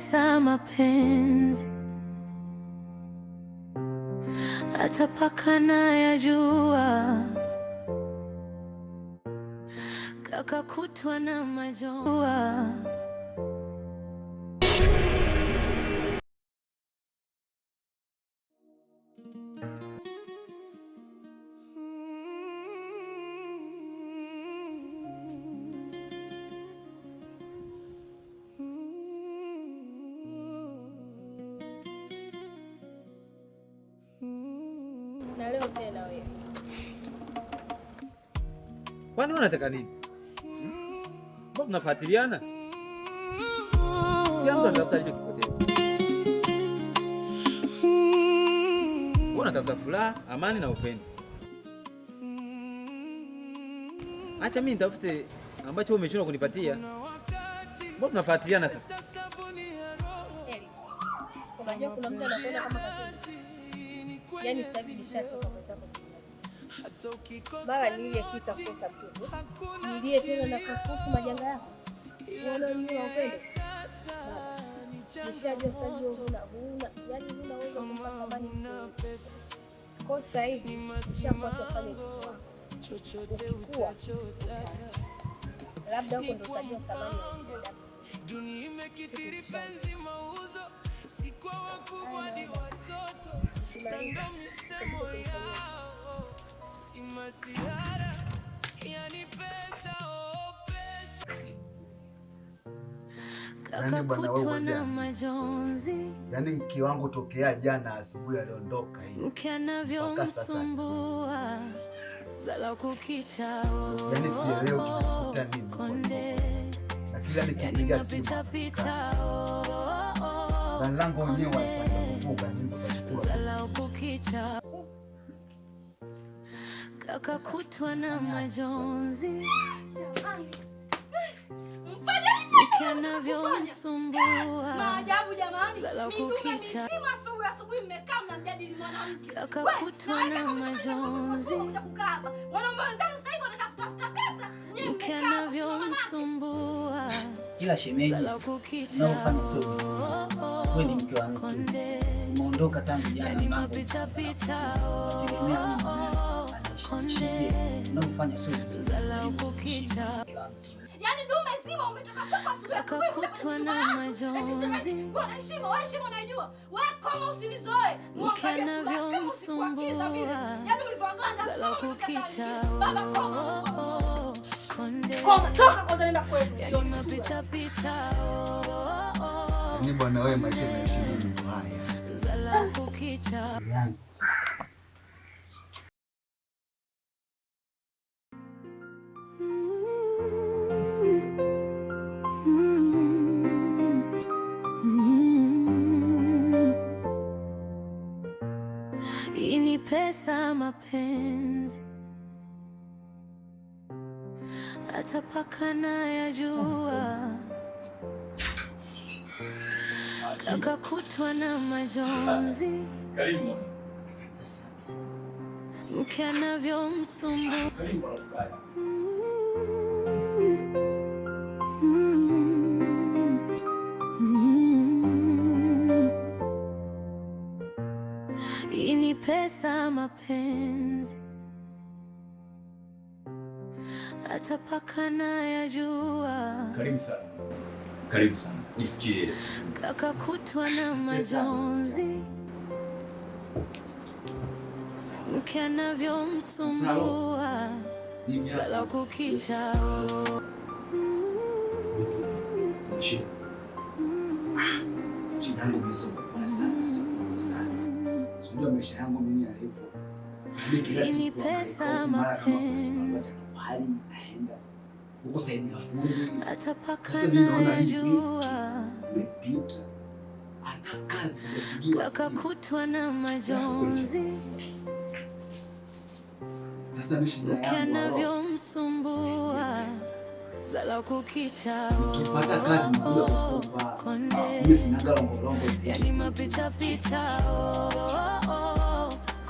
pesa mapenzi, hata paka nayajua, kaka kutwa na majonzi. Na leo tena wewe. Kwani unataka nini? Mbona tunafuatiliana? Kila mtu anatafuta alichokipoteza. Mbona unatafuta furaha, amani na upendo? Acha mimi nitafute ambacho umeshindwa kunipatia. Mbona tunafuatiliana sasa? Unajua kuna mtu anakuona kama katoto. Yaani sasa hivi nishachoka mwenzako. Mara nilie kisa kosa tu. Nilie tena na kuhusu majanga yako. Unaona nini wa upendo? Nishajua sasa hiyo huna. Yaani huna uwezo kumpa thamani mtu. Kwa sasa hivi nishakuacha pale kwa. Ukikua. Labda huko ndo utajua thamani ya dunia imekithiri penzi mauzo. Si kwa wakubwa hadi watoto. Ndo misemo yao. Si masiara. Yani pesa pesa. Kaka kutwa na majonzi. Yaani mke wangu tokea jana asubuhi aliondoka hivi. Mke anavyomsumbua. Zala kukicha. Yaani sielewi kinakuta nini. Na kila nikipiga simu. Na lango mwenyewe wanafunga nini kuchukua. Zala kukicha. Kaka kutwa na majonzi. Mke anavyomsumbua. Maajabu jamani. Zala kukicha. Asubuhi mmekaa mnamjadili mwanamke. Kaka kutwa na majonzi. Mwanaume wenzenu sasa hivi wanaenda kutafuta pesa. Mke anavyomsumbua. Ila shemeji, unaofanya sio vizuri. Wewe ni mke wa mtu. Umeondoka tangu jana mambo. Tegemea unaofanya sio vizuri. Yaani dume zima umetoka kwa asubuhi. Kaka kutwa na majonzi. Bwana heshima, wewe heshima unajua. Wewe kama usinizoe. Mke anavyomsumbua. Yaani ulivyoganda. Zala kukicha. Koma, toka kwanza nenda kwetu. Yaani mapicha picha. Ni bwana wewe maisha unaishi nini haya? Zala kukicha. Ini pesa mapenzi, hata paka nayajua, kaka kutwa na majonzi. Karibu. Mke anavyomsumbua. Karibu bwana. Ini pesa mapenzi, hata paka nayajua. Karibu sana. Karibu sana. Jisikie. Kaka kutwa na majonzi. Mke anavyomsumbua. Zala kukicha. Shida yangu ni sana sana. Sio maisha yangu mimi alivyo. Ni pesa mapenzi, hali naenda huko saidi ya fundi. hata paka najua. Umepita. Hata kazi ya kujiwa. Kaka kutwa na majonzi. Sasa ni shida yangu. Mke anavyomsumbua. Zala kukicha. Ukipata kazi mkuja kukupa. Mimi sina galongolongo. Yani mapicha picha.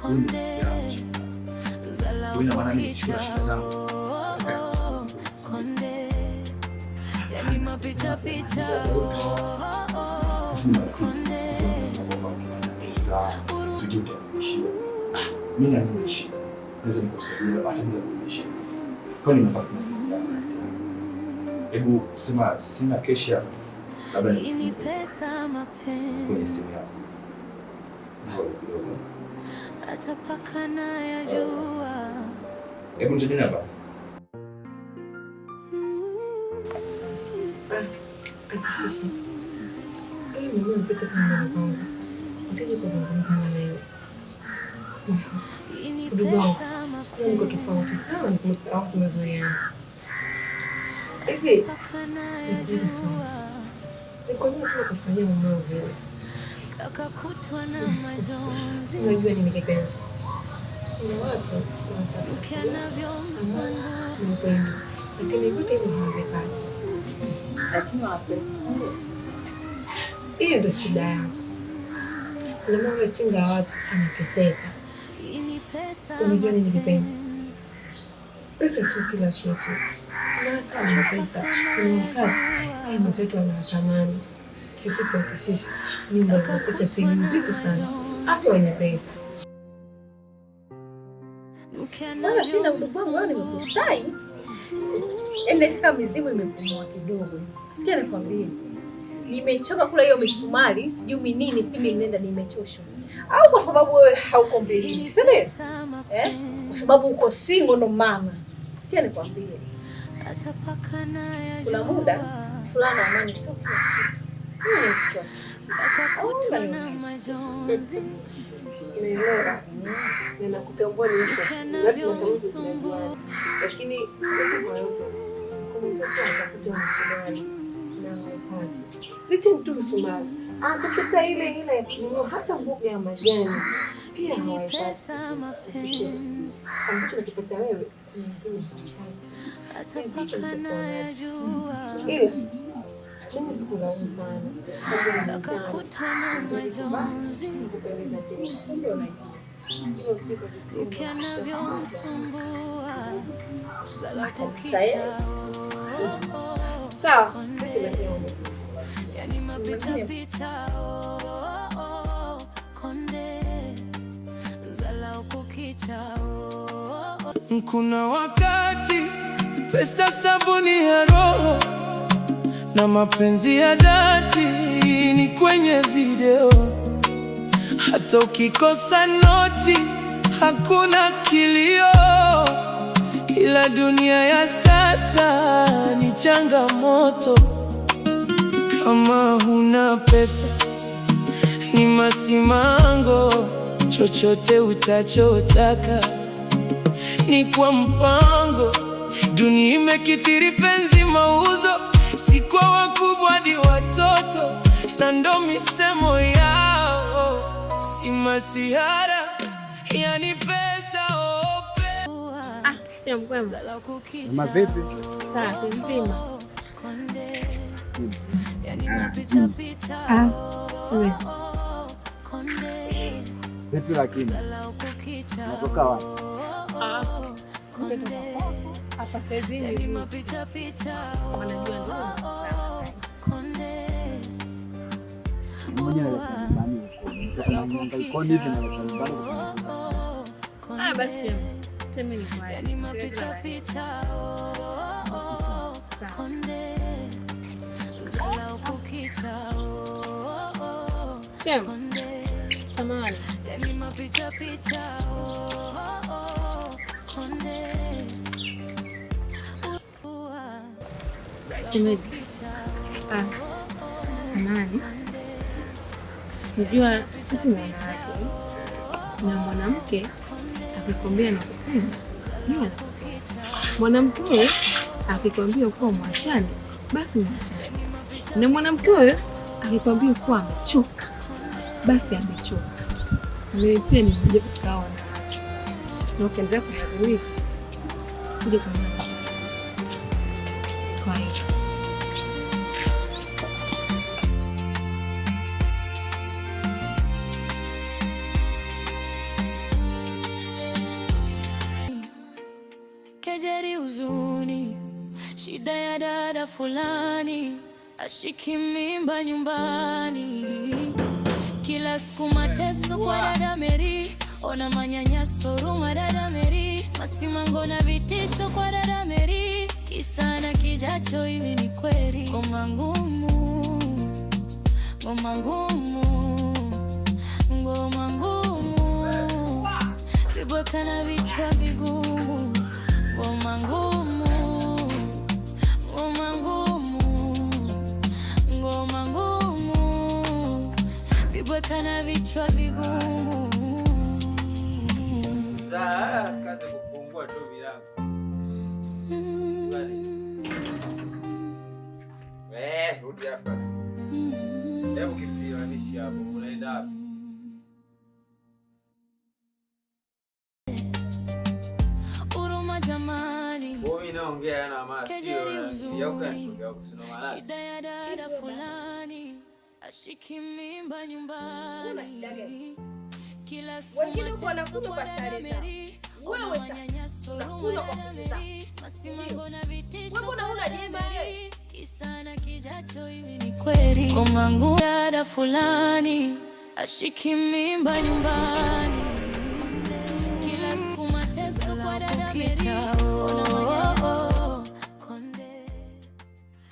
Konde. Zala kukicha. Konde. Yani mapicha picha. sisi marafiki. Sisi kwamba ukipata pesa, sijui utaishia. Mimi na mimi niishi. Naweza nikusaidia hata bila kuishi. Kwa nini unapata msaada? Hebu sema sina keshi hapa. Labda ni pesa mapenzi. Kwenye simu yako. Atapakana ya jua. Hebu njoo hapa. Atishishi. Mimi nipite kwa mwanangu. Sitaki kuzungumza na wewe. Ndugu yangu, niko tofauti sana na tumezoeana. Hivi, nikuulize swali. Ni kwa nini unakufanyia mumeo vile? Kakakutwa na majonzi. Unajua nini kipenzi? Kuna watu wanapenda, lakini yote hivyo hawapati. Lakini hawapesi, sio? Hiyo ndio shida yao. Kuna mama chinga watu anateseka. Unajua nini kipenzi? Pesa sio kila kitu. Na hata na pesa, kuna wakati haya mtoto anatamani. Kipipo kishishi, nyumba inakucha sehemu nzito sana. Hasa wenye pesa. Mbona sina mdogo wangu leo nimekushtai? Nasikia mizimu imepumua kidogo. Sikia nikwambie. Nimechoka kula hiyo misumari, sijui nini, sijui nenda nimechoshwa. Au kwa sababu wewe hauko mbelini, si ndio? Kwa sababu uko single ndo mama. Sikia nikwambie. Kuna muda fulani amani sio kila kitu. Kakakutwa na majonzi. Inaelewa. Ninakutambua ni hivyo. Lakini kwa yote kuna mtoto atafuta msumari na haipati. Licha mtu msumari anatafuta ile hata mboga ya majani pia haipati. Ambacho nakipata wewe ni Atapakana ya jua. ila mimi sikulaumu sana. Kakakutwa na majonzi. Kupendeza tena. Ukianavyomsumbua zala kukicha. Sawa. Yani mapicha picha. Konde zala kukicha. Kuna wakati pesa sabuni ya roho na mapenzi ya dhati ni kwenye video. Hata ukikosa noti hakuna kilio, ila dunia ya sasa ni changamoto. Kama huna pesa ni masimango, chochote utachotaka ni kwa mpango. Dunia imekithiri penzi mauzo, si kwa wakubwa hadi watoto, na ndo misemo yao si masihara, yani pesa ope. Sio mkwema. Mama vipi? Safi mzima. Vipi lakini? Natoka wapi? Hapa sasa hivi mapicha picha. wanajua ndio sana. Mmoja na nyumbani huko. Hivi na nyumbani. Basi sema ni kwa Yani mapicha picha. Konde zala kukicha. Shem, samahani. Yani mapicha picha. Konde Shemeji. Samahani. Unajua sisi ni wanawake na mwanamke akikwambia nakupenda, ni anakupenda. Mwanamke huyo akikwambia kuwa mwachane, basi mwachane. Na mwanamke huyo akikwambia kuwa amechoka, basi amechoka. Mimi pia ni mmoja katika hao wanawake. Na ukiendelea kulazimisha kuja kwa mwanamke. Kwa hiyo kejeri, huzuni, shida ya dada fulani, ashiki mimba nyumbani. Kila siku mateso kwa dada Mary, ona manyanyaso ruma dada Mary, masimango na vitisho kwa dada Mary, kisa na kijacho hivi ni kweli. Ngoma ngumu, ngoma ngumu, ngoma ngumu, vibweka na vichwa vigumu. Ngoma ngumu, ngoma ngumu, ngoma ngumu, vibweka na vichwa vigumu. Sasa kazi kufungua tu milango. Rudi hapa. Hebu kisilanishi hapo, unaenda wapi? Huruma jamani. Wewe unaongea na mama sio yako kanishughulikia kusema maana. Shida ya dada fulani, ashiki mimba nyumbani. Kila siku wengine uko wanakunywa kwa starehe zao. Wewe sasa unakunywa kwa fujo zako. Wewe mbona huna jembe wewe? Kisana kijacho hivi ni kweli. Ngoma ngumu dada fulani, ashiki mimba nyumbani. Kila siku mateso kwa dada Mary.